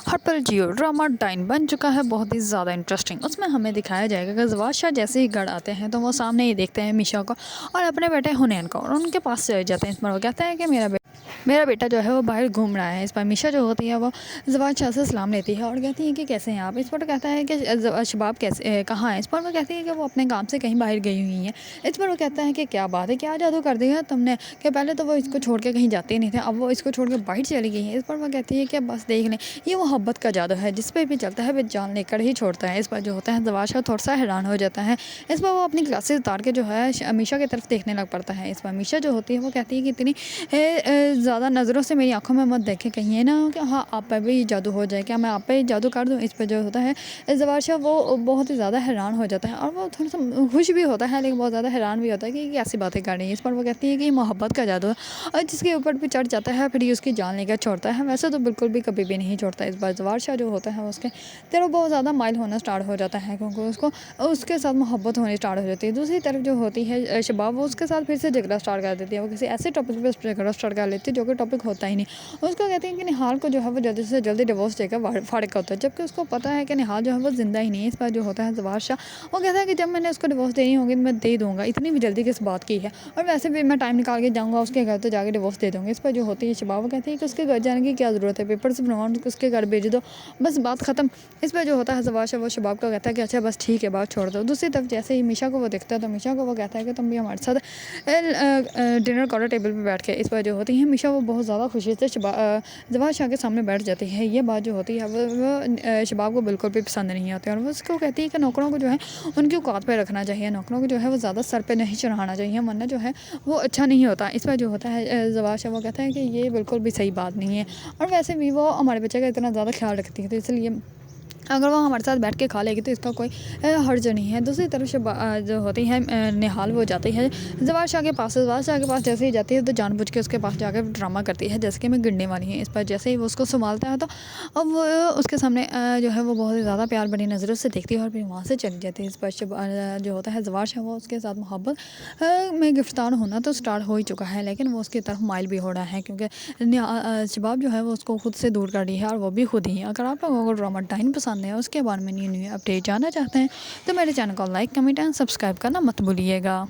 हर्पल जियो drama time बन चुका है बहुत ही ज़्यादा इंटरेस्टिंग। उसमें हमें दिखाया जाएगा कि जवाद शाह जैसे ही घर आते हैं तो वो सामने ही देखते हैं मीशा को और अपने बेटे हुनैन को, और उनके पास चले जाते हैं। इस पर वो कहता है कि मेरा बेटा जो है वो बाहर घूम रहा है। इस पर मीशा जो होती है वो जवाद शाह से सलाम लेती है और कहती है कि कैसे हैं आप। इस पर कहता है कि शबाब कैसे कहाँ है। इस पर वो कहती है कि वो अपने काम से कहीं बाहर गई हुई हैं। इस पर वो कहता है कि क्या बात है, क्या जादू कर दिया तुमने कि पहले तो वो इसको छोड़ के कहीं जाते नहीं थे, अब वो इसको छोड़ के बाहर चली गई है। इस पर वो कहती है कि बस देख लें, ये मोहब्बत का जादू है, जिस पे भी चलता है वो जान लेकर ही छोड़ता है। इस पर जो होता है जवाद शाह थोड़ा सा हैरान हो जाता है। इस पर वो अपनी ग्लासेस उतार के जो है मीशा की तरफ देखने लग पड़ता है। इस पर मीशा जो होती है वो कहती है कि इतनी ज़्यादा नज़रों से मेरी आंखों में मत देखें, कहीं है ना कि हाँ आप पे भी जादू हो जाए, क्या मैं आप पे जादू कर दूँ। इस पर जो होता है जवाद शाह वो बहुत ही ज़्यादा हैरान हो जाता है और वो थोड़ा सा खुश भी होता है लेकिन बहुत ज़्यादा हैरान भी होता है कि ये ऐसी बातें कर रही है। इस पर वो कहती है कि ये मोहब्बत का जादू है और जिसके ऊपर भी चढ़ जाता है फिर ये उसकी जान लेकर छोड़ता है। वैसे तो बिल्कुल भी कभी भी नहीं छोड़ता। इस बार जवाद शाह जो होता है उसके तरफ बहुत ज़्यादा माइल होना स्टार्ट हो जाता है क्योंकि उसको उसके साथ मोहब्बत होनी स्टार्ट हो जाती है। दूसरी तरफ जो होती है शबाब, वो उसके साथ फिर से झगड़ा स्टार्ट कर देती है। वो किसी ऐसे टॉपिक पर झगड़ा स्टार्ट कर लेती है जो कि टॉपिक होता ही नहीं। उसको कहते हैं कि निहाल को जो है वो जल्दी से जल्दी डिवोर्स देकर फाड़क होता है, जबकि उसको पता है कि निहाल जो है वो जिंदा ही नहीं है। इस पर जो होता है जवाद शाह वो कहता है कि जब मैंने उसको डिवोर्स देनी होगी तो मैं दे दूँगा, इतनी भी जल्दी किस बात की है, और वैसे भी मैं टाइम निकाल के जाऊँगा उसके घर तो जाके डिवोर्स दे दूँगी। इस पर जो होती है शबाब वो कहती है कि उसके घर जाने की क्या ज़रूरत है, पेपर से बनवाओ उसके घर भेज दो, बस बात ख़त्म। इस पर जो होता है जवाद शाह वो शबाब को कहता है कि अच्छा बस ठीक है, बात छोड़ दो। दूसरी तरफ जैसे ही मीशा को वो देखता है तो मीशा को वो कहता है कि तुम भी हमारे साथ डिनर करो टेबल पर बैठ के। इस पर जो होती है मीशा वो बहुत ज़्यादा खुशी से जवाद शाह के सामने बैठ जाती है। ये बात जो होती है वो शबाब को बिल्कुल भी पसंद नहीं आती और वो उसको कहती है कि नौकरों को जो है उनकी औकात पे रखना चाहिए, नौकरों को जो है वो ज़्यादा सर पे नहीं चढ़ाना चाहिए, वरना जो है वो अच्छा नहीं होता। इस पर जो होता है जवाद शाह वो कहता है कि ये बिल्कुल भी सही बात नहीं है और वैसे भी वो हमारे बच्चे का इतना ज़्यादा ख्याल रखती है, तो इसलिए अगर वो हमारे साथ बैठ के खा लेगी तो इसका कोई हर्ज नहीं है। दूसरी तरफ जो होती है निहाल वो जाती है जवाद शाह के पास। जवाद शाह के पास जैसे ही जाती है तो जानबूझ के उसके पास जाकर ड्रामा करती है जैसे कि मैं गिरने वाली है। इस पर जैसे ही वो उसको संभालता है तो अब वो उसके सामने जो है वो बहुत ही ज़्यादा प्यार भरी नज़रों से देखती है और फिर वहाँ से चली जाती है। इस पर जो होता है जवाद शाह वो उसके साथ मोहब्बत में गिरफ्तार होना तो स्टार्ट हो ही चुका है, लेकिन वो उसकी तरफ माइल भी हो रहा है क्योंकि शबाब जो है वो उसको खुद से दूर कर रही है और वो भी खुद ही। अगर आप लोगों को ड्रामा टाइम पसंद है, उसके बारे में न्यू न्यू अपडेट जानना चाहते हैं तो मेरे चैनल को लाइक कमेंट एंड सब्सक्राइब करना मत भूलिएगा।